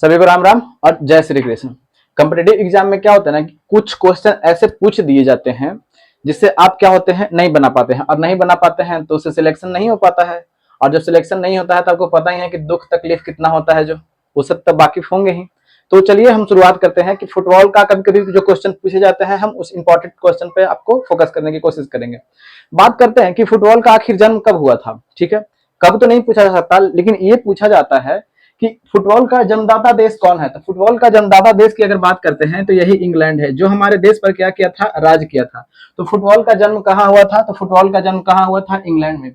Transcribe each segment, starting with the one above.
सभी को राम राम और जय श्री कृष्ण। कॉम्पिटिटिव एग्जाम में क्या होता है ना कि कुछ क्वेश्चन ऐसे पूछ दिए जाते हैं जिससे आप क्या होते हैं नहीं बना पाते हैं, और नहीं बना पाते हैं तो उससे सिलेक्शन नहीं हो पाता है। और जब सिलेक्शन नहीं होता है तो आपको पता ही है कि दुख तकलीफ कितना होता है, जो वो सब तो वाकिफ होंगे ही। तो चलिए हम शुरुआत करते हैं कि फुटबॉल का कभी कभी जो क्वेश्चन पूछे जाते हैं हम उस इंपॉर्टेंट क्वेश्चन पे आपको फोकस करने की कोशिश करेंगे। बात करते हैं कि फुटबॉल का आखिर जन्म कब हुआ था। ठीक है, कब तो नहीं पूछा जा सकता, लेकिन ये पूछा जाता है कि फुटबॉल का जन्मदाता देश कौन है। तो फुटबॉल का जन्मदाता देश की अगर बात करते हैं तो यही इंग्लैंड है, जो हमारे देश पर क्या किया था, राज किया था। तो फुटबॉल का जन्म कहाँ हुआ था, तो फुटबॉल का जन्म कहाँ हुआ था, इंग्लैंड में।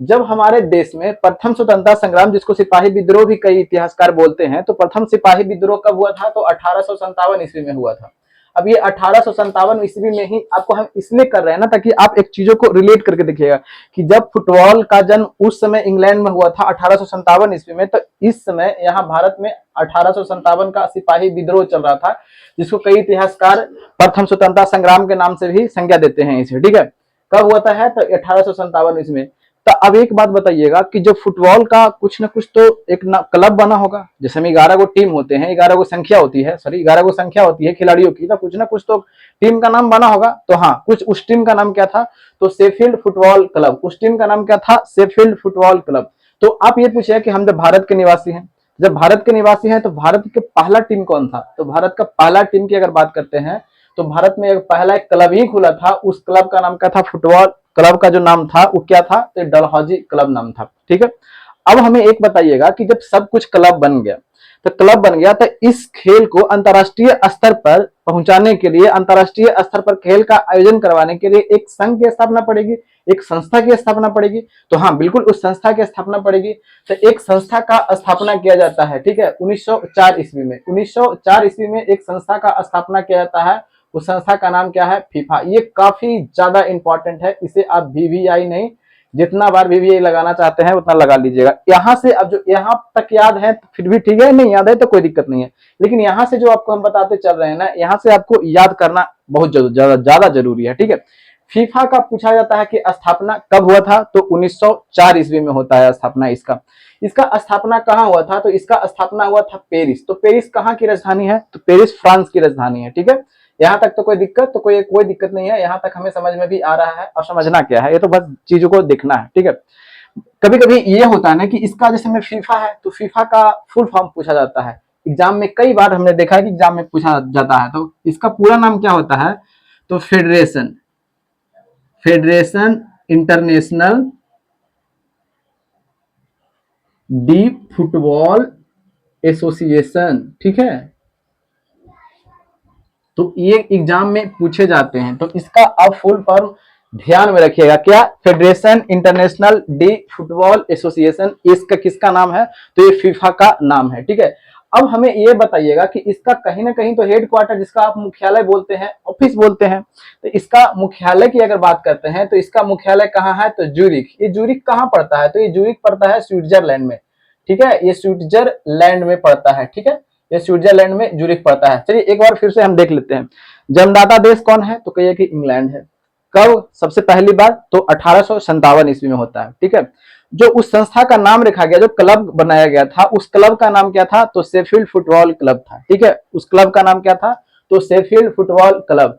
जब हमारे देश में प्रथम स्वतंत्रता संग्राम, जिसको सिपाही विद्रोह भी कई इतिहासकार बोलते हैं, तो प्रथम सिपाही विद्रोह कब हुआ था, तो 1857 ईस्वी में हुआ था। अब ये 1857 ईस्वी में ही आपको हम इसलिए कर रहे हैं ना, ताकि आप एक चीजों को रिलेट करके देखिएगा कि जब फुटबॉल का जन्म उस समय इंग्लैंड में हुआ था 1857 ईस्वी में, तो इस समय यहाँ भारत में 1857 का सिपाही विद्रोह चल रहा था, जिसको कई इतिहासकार प्रथम स्वतंत्रता संग्राम के नाम से भी संज्ञा देते हैं इसे। ठीक है, कब होता है, तो 1857 ईस्वी में। तो अब एक बात बताइएगा कि जो फुटबॉल का कुछ ना कुछ तो एक क्लब बना होगा, जैसे में 11 गो टीम होते हैं, 11 गो संख्या होती है, सॉरी 11 गो संख्या होती है खिलाड़ियों की, तो कुछ ना कुछ तो टीम का नाम बना होगा। तो हाँ, कुछ उस टीम का नाम क्या था, तो शेफील्ड फुटबॉल क्लब। उस टीम का नाम क्या था, शेफील्ड फुटबॉल क्लब। तो आप ये पूछिए कि हम जब भारत के निवासी हैं, जब भारत के निवासी हैं तो भारत के पहला टीम कौन था, तो भारत का पहला टीम की अगर बात करते हैं तो भारत में पहला एक क्लब ही खुला था। उस क्लब का नाम क्या था, फुटबॉल क्लब का जो नाम था वो क्या था, तो डलहौजी क्लब नाम था। ठीक है, अब हमें एक बताइएगा कि जब सब कुछ क्लब बन गया, तो क्लब बन गया, तो इस खेल को अंतर्राष्ट्रीय स्तर पर पहुंचाने के लिए, अंतर्राष्ट्रीय स्तर पर खेल का आयोजन करवाने के लिए एक संघ की स्थापना पड़ेगी, एक संस्था की स्थापना पड़ेगी। तो हाँ, बिल्कुल उस संस्था की स्थापना पड़ेगी। तो एक संस्था का स्थापना किया जाता है। ठीक है, 1904 ईस्वी में, 1904 ईस्वी में एक संस्था का स्थापना किया जाता है। उस संस्था का नाम क्या है, फीफा। ये काफी ज्यादा इंपॉर्टेंट है, इसे आप वीवीआई नहीं, जितना बार वीवीआई लगाना चाहते हैं उतना लगा लीजिएगा। यहाँ से अब जो यहाँ तक याद है तो फिर भी ठीक है, नहीं याद है तो कोई दिक्कत नहीं है, लेकिन यहाँ से जो आपको हम बताते चल रहे हैं ना, यहाँ से आपको याद करना बहुत ज्यादा जरूरी है। ठीक है, फीफा का पूछा जाता है कि स्थापना कब हुआ था, तो 1904 ईस्वी में होता है स्थापना इसका। इसका स्थापना कहाँ हुआ था, तो इसका स्थापना हुआ था पेरिस। तो पेरिस कहाँ की राजधानी है, तो पेरिस फ्रांस की राजधानी है। ठीक है, यहाँ तक तो कोई दिक्कत नहीं है, यहाँ तक हमें समझ में भी आ रहा है। और समझना क्या है, ये तो बस चीजों को देखना है। ठीक है, कभी कभी ये होता है ना कि इसका जैसे में फीफा है, तो फीफा का फुल फॉर्म पूछा जाता है एग्जाम में। कई बार हमने देखा है कि एग्जाम में पूछा जाता है, तो इसका पूरा नाम क्या होता है, तो federation international D football association. ठीक है, तो ये एग्जाम में पूछे जाते हैं। तो इसका अब फुल फॉर्म ध्यान में रखिएगा, क्या, federation international D football association. इसका किसका नाम है, तो ये फीफा का नाम है। ठीक है, अब हमें ये बताइएगा कि इसका कहीं ना कहीं तो हेडक्वार्टर, जिसका आप मुख्यालय बोलते हैं, ऑफिस बोलते हैं, तो इसका मुख्यालय की अगर बात करते हैं तो इसका मुख्यालय कहाँ है, तो ज्यूरिख। ये ज्यूरिख कहाँ पड़ता है, तो ये ज्यूरिख पड़ता है स्विट्जरलैंड में। ठीक है, ये स्विट्जरलैंड में पड़ता है। ठीक है, ये स्विट्जरलैंड में ज्यूरिख पड़ता है। चलिए एक बार फिर से हम देख लेते हैं, जन्मदाता देश कौन है, तो कहिए कि इंग्लैंड है। कब, सबसे पहली बार तो 1857 ईस्वी में होता है। ठीक है, जो उस संस्था का नाम रखा गया, जो क्लब बनाया गया था, उस क्लब का नाम क्या था, तो शेफील्ड फुटबॉल क्लब था। ठीक है, उस क्लब का नाम क्या था, तो शेफील्ड फुटबॉल क्लब।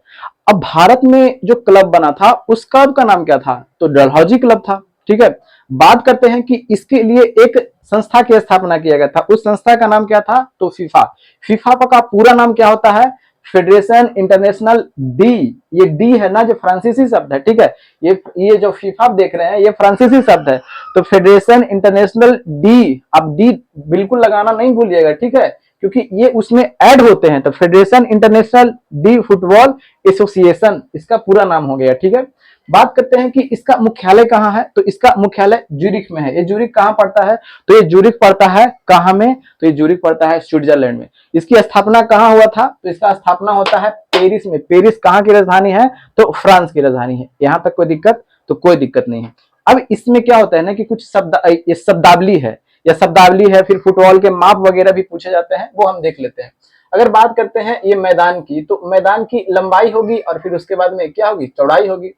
अब भारत में जो क्लब बना था उस क्लब का नाम क्या था, तो डलहौजी क्लब था। ठीक है, बात करते हैं कि इसके लिए एक संस्था की स्थापना किया गया था, उस संस्था का नाम क्या था, तो फीफा। फीफा का पूरा नाम क्या होता है, फेडरेशन इंटरनेशनल डी। ये डी है ना, जो फ्रांसीसी शब्द है। ठीक है, ये जो फीफा देख रहे हैं ये फ्रांसीसी शब्द है, तो फेडरेशन इंटरनेशनल डी। अब डी बिल्कुल लगाना नहीं भूलिएगा। ठीक है, क्योंकि ये उसमें ऐड होते हैं, तो federation international D football association इसका पूरा नाम हो गया। ठीक है, बात करते हैं कि इसका मुख्यालय कहाँ है, तो इसका मुख्यालय ज्यूरिख में है। ये ज्यूरिख कहाँ पड़ता है, तो ये ज्यूरिख पड़ता है कहाँ में, तो ये ज्यूरिख पड़ता है स्विट्जरलैंड में। इसकी स्थापना कहाँ हुआ था, तो इसका स्थापना होता है पेरिस में। पेरिस कहाँ की राजधानी है, तो फ्रांस की राजधानी है। यहाँ तक कोई दिक्कत, तो कोई दिक्कत नहीं है। अब इसमें क्या होता है ना कि कुछ ये शब्दावली है, या शब्दावली है, फिर फुटबॉल के माप वगैरह भी पूछे जाते हैं, वो हम देख लेते हैं। अगर बात करते हैं ये मैदान की, तो मैदान की लंबाई होगी और फिर उसके बाद में क्या होगी, चौड़ाई होगी।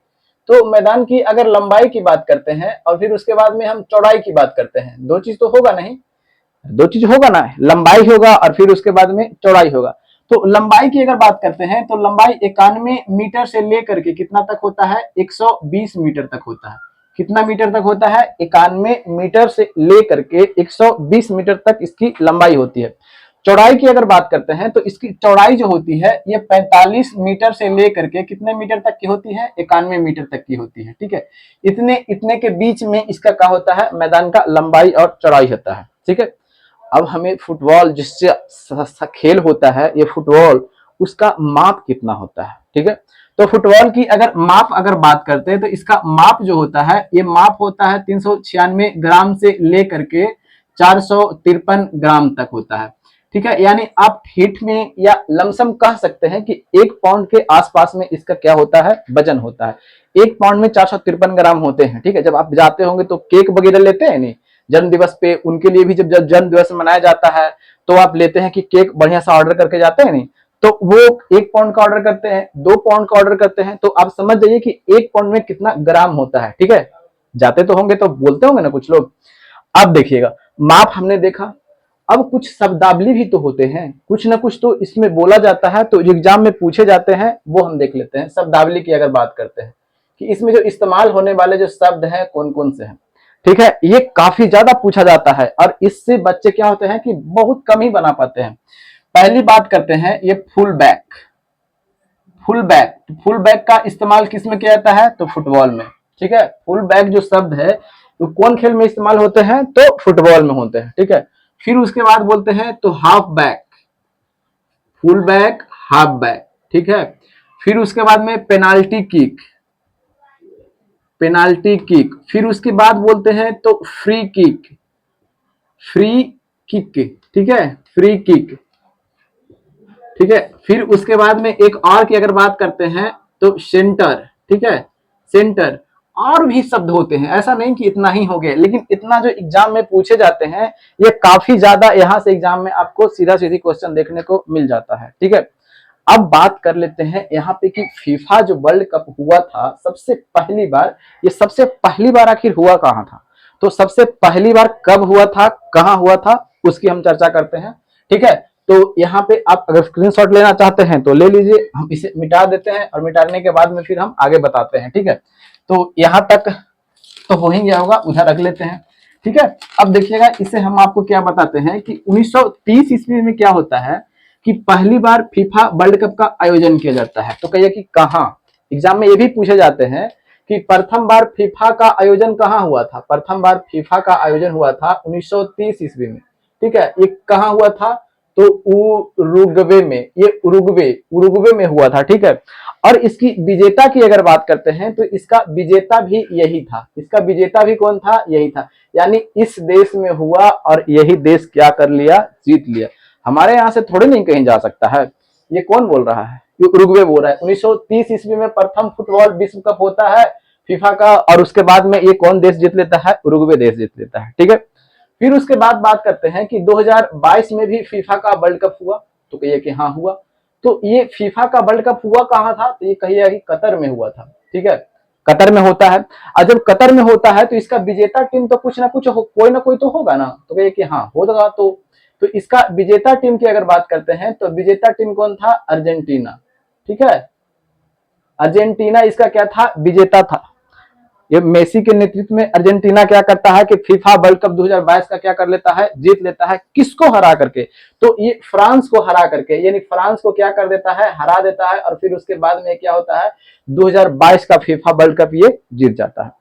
तो मैदान की अगर लंबाई की बात करते हैं और फिर उसके बाद में हम चौड़ाई की बात करते हैं, दो चीज तो होगा नहीं। दो चीज होगा ना, लंबाई होगा और फिर उसके बाद में चौड़ाई होगा। तो लंबाई की अगर बात करते हैं तो लंबाई 91 मीटर से लेकर के कितना तक होता है, 120 मीटर तक होता है। कितना मीटर तक होता है, 91 मीटर से लेकर के 120 मीटर तक इसकी लंबाई होती है। चौड़ाई की अगर बात करते हैं तो इसकी चौड़ाई जो होती है ये 45 मीटर से लेकर के कितने मीटर तक की होती है, 91 मीटर तक की होती है। ठीक है, इतने इतने के बीच में इसका क्या होता है, मैदान का लंबाई और चौड़ाई होता है। ठीक है, अब हमें फुटबॉल जिससे खेल होता है ये फुटबॉल, उसका माप कितना होता है। ठीक है, तो फुटबॉल की अगर माप अगर बात करते हैं तो इसका माप जो होता है ये माप होता है 396 ग्राम से लेकर के 453 ग्राम तक होता है। ठीक है, यानी आप फीट में या लमसम कह सकते हैं कि 1 पाउंड के आसपास में इसका क्या होता है, वजन होता है। 1 पाउंड में 453 ग्राम होते हैं। ठीक है, जब आप जाते होंगे तो केक वगैरह लेते हैं नहीं, जन्म दिवस पे उनके लिए भी जब जन्म दिवस मनाया जाता है तो आप लेते हैं कि केक बढ़िया सा ऑर्डर करके जाते हैं नहीं, तो वो 1 पाउंड का ऑर्डर करते हैं, 2 पाउंड का ऑर्डर करते हैं, तो आप समझ जाइए कि 1 पाउंड में कितना ग्राम होता है। ठीक है, जाते तो होंगे तो बोलते होंगे ना कुछ लोग। अब देखिएगा, माप हमने देखा, अब कुछ शब्दावली भी तो होते हैं, कुछ ना कुछ तो इसमें बोला जाता है, तो एग्जाम में पूछे जाते हैं, वो हम देख लेते हैं। शब्दावली की अगर बात करते हैं कि इसमें जो इस्तेमाल होने वाले जो शब्द हैं कौन कौन से हैं। ठीक है, ये काफी ज्यादा पूछा जाता है और इससे बच्चे क्या होते हैं कि बहुत कम ही बना पाते हैं। पहली बात करते हैं ये full back. Full back, full back का इस्तेमाल किस में किया जाता है, तो फुटबॉल में। ठीक है, फुल बैक जो शब्द है तो कौन खेल में इस्तेमाल होते हैं, तो फुटबॉल में होते हैं। ठीक है, फिर उसके बाद बोलते हैं तो half back, full back, half back. ठीक है, फिर उसके बाद में पेनाल्टी किक, पेनाल्टी किक। फिर उसके बाद बोलते हैं तो फ्री किक, फ्री किक। ठीक है, फ्री किक। ठीक है, फिर उसके बाद में एक और की अगर बात करते हैं तो सेंटर। ठीक है, सेंटर। और भी शब्द होते हैं, ऐसा नहीं कि इतना ही हो गया, लेकिन इतना जो एग्जाम में पूछे जाते हैं ये काफी ज्यादा, यहां से एग्जाम में आपको सीधा सीधी क्वेश्चन देखने को मिल जाता है। ठीक है, अब बात कर लेते हैं यहाँ पे कि फीफा जो वर्ल्ड कप हुआ था सबसे पहली बार, ये सबसे पहली बार आखिर हुआ कहाँ था, तो सबसे पहली बार कब हुआ था, कहाँ हुआ था, उसकी हम चर्चा करते हैं। ठीक है, तो यहाँ पे आप अगर स्क्रीनशॉट लेना चाहते हैं तो ले लीजिए, हम इसे मिटा देते हैं और मिटाने के बाद में फिर हम आगे बताते हैं। ठीक है, तो यहाँ तक तो हो ही गया होगा, उधर रख लेते हैं। ठीक है, अब देखिएगा इसे हम आपको क्या बताते हैं कि 1930 ईस्वी में क्या होता है कि पहली बार फीफा वर्ल्ड कप का आयोजन किया जाता है। तो कहिए कि कहाँ, एग्जाम में ये भी पूछे जाते हैं कि प्रथम बार फीफा का आयोजन कहाँ हुआ था। प्रथम बार फीफा का आयोजन हुआ था 1930 ईस्वी में। ठीक है, ये कहाँ हुआ था, तो उरुग्वे में, ये उरुग्वे, उरुग्वे में हुआ था। ठीक है, और इसकी विजेता की अगर बात करते हैं तो इसका विजेता भी यही था, इसका विजेता भी कौन था, यही था। यानी इस देश में हुआ और यही देश क्या कर लिया, जीत लिया। हमारे यहाँ से थोड़ी नहीं कहीं जा सकता है। ये कौन बोल रहा है, ये उरुग्वे बोल रहा है। 1930 ईस्वी में प्रथम फुटबॉल विश्व कप होता है फीफा का, और उसके बाद में ये कौन देश जीत लेता है, उरुग्वे देश जीत लेता है। ठीक है, फिर उसके बाद बात करते हैं कि 2022 में भी फीफा का वर्ल्ड कप हुआ, तो कहिए कि हाँ हुआ। तो ये फीफा का वर्ल्ड कप हुआ कहाँ था, तो ये कहिए कि कतर में हुआ था। ठीक है, कतर में होता है, और जब कतर में होता है तो इसका विजेता टीम तो कुछ ना कुछ कोई ना कोई तो होगा ना, तो कहिए कि हाँ होगा। तो इसका विजेता टीम की अगर बात करते हैं तो विजेता टीम कौन था, अर्जेंटीना। ठीक है, अर्जेंटीना इसका क्या था, विजेता था। ये मेसी के नेतृत्व में अर्जेंटीना क्या करता है कि फीफा वर्ल्ड कप 2022 का क्या कर लेता है, जीत लेता है। किसको हरा करके, तो ये फ्रांस को हरा करके, यानी फ्रांस को क्या कर देता है, हरा देता है। और फिर उसके बाद में क्या होता है, 2022 का फीफा वर्ल्ड कप ये जीत जाता है।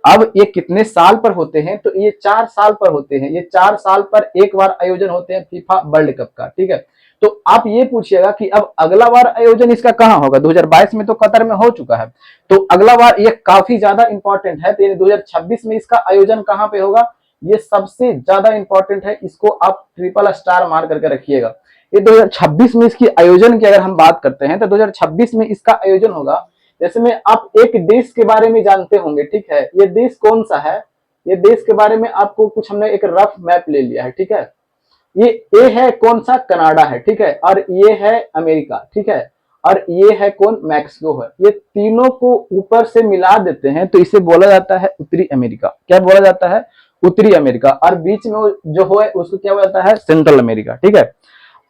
अब ये कितने साल पर होते हैं, तो ये 4 साल पर होते हैं। ये 4 साल पर एक बार आयोजन होते हैं फीफा वर्ल्ड कप का। ठीक है, तो आप ये पूछिएगा कि अब अगला बार आयोजन इसका कहाँ होगा। 2022 में तो कतर में हो चुका है, तो अगला बार ये काफी ज्यादा इंपॉर्टेंट है। तो 2026 में इसका आयोजन कहाँ पे होगा, ये सबसे ज्यादा इंपॉर्टेंट है, इसको आप ट्रिपल स्टार मार करके रखिएगा। ये 2026 में इसकी आयोजन की अगर हम बात करते हैं तो 2026 में इसका आयोजन होगा। जैसे में आप एक देश के बारे में जानते होंगे, ठीक है, ये देश कौन सा है, ये देश के बारे में आपको कुछ हमने एक रफ मैप ले लिया है। ठीक है, ये है कौन सा, कनाडा है। ठीक है, और ये है अमेरिका। ठीक है, और ये है कौन, मैक्सिको है। ये तीनों को ऊपर से मिला देते हैं तो इसे बोला जाता है उत्तरी अमेरिका। क्या बोला जाता है, उत्तरी अमेरिका, और बीच में जो है उसको क्या बोलता है, सेंट्रल अमेरिका। ठीक है,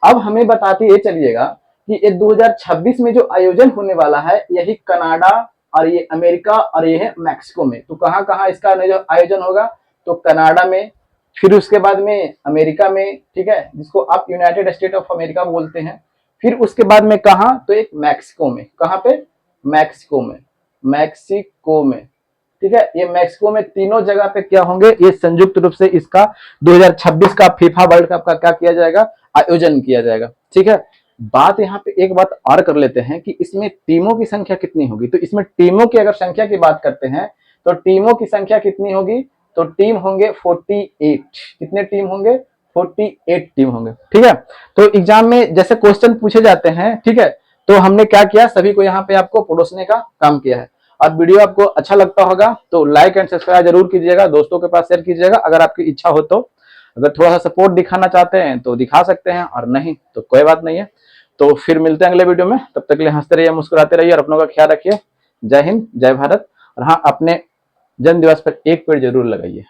अब हमें बताते ये चलिएगा कि ये 2026 में जो आयोजन होने वाला है यही कनाडा और ये अमेरिका और ये है मैक्सिको में। तो कहाँ कहाँ इसका आयोजन होगा, तो कनाडा में, फिर उसके बाद में अमेरिका में, ठीक है, जिसको आप यूनाइटेड स्टेट ऑफ अमेरिका बोलते हैं, फिर उसके बाद में कहाँ, तो एक मैक्सिको में। कहाँ पे, मैक्सिको में, मैक्सिको में। ठीक है, ये मैक्सिको में तीनों जगह पे क्या होंगे, ये संयुक्त रूप से इसका 2026 का फीफा वर्ल्ड कप का क्या किया जाएगा, आयोजन किया जाएगा। ठीक है, बात यहाँ पे एक बात और कर लेते हैं कि इसमें टीमों की संख्या कितनी होगी। तो इसमें टीमों की अगर संख्या की बात करते हैं तो टीमों की संख्या कितनी होगी, तो टीम होंगे 48। कितने टीम होंगे, 48 टीम होंगे। ठीक है, तो एग्जाम में जैसे क्वेश्चन पूछे जाते हैं, ठीक है, तो हमने क्या किया, सभी को यहाँ पे आपको परोसने का काम किया है। और वीडियो आपको अच्छा लगता होगा तो लाइक एंड सब्सक्राइब जरूर कीजिएगा, दोस्तों के पास शेयर कीजिएगा अगर आपकी इच्छा हो तो। अगर थोड़ा सा सपोर्ट दिखाना चाहते हैं तो दिखा सकते हैं, और नहीं तो कोई बात नहीं है। तो फिर मिलते हैं अगले वीडियो में, तब तक के लिए हंसते रहिए, मुस्कुराते रहिए और अपनों का ख्याल रखिए। जय हिंद, जय भारत। और हाँ, अपने जन्म दिवस पर एक पेड़ जरूर लगाइए।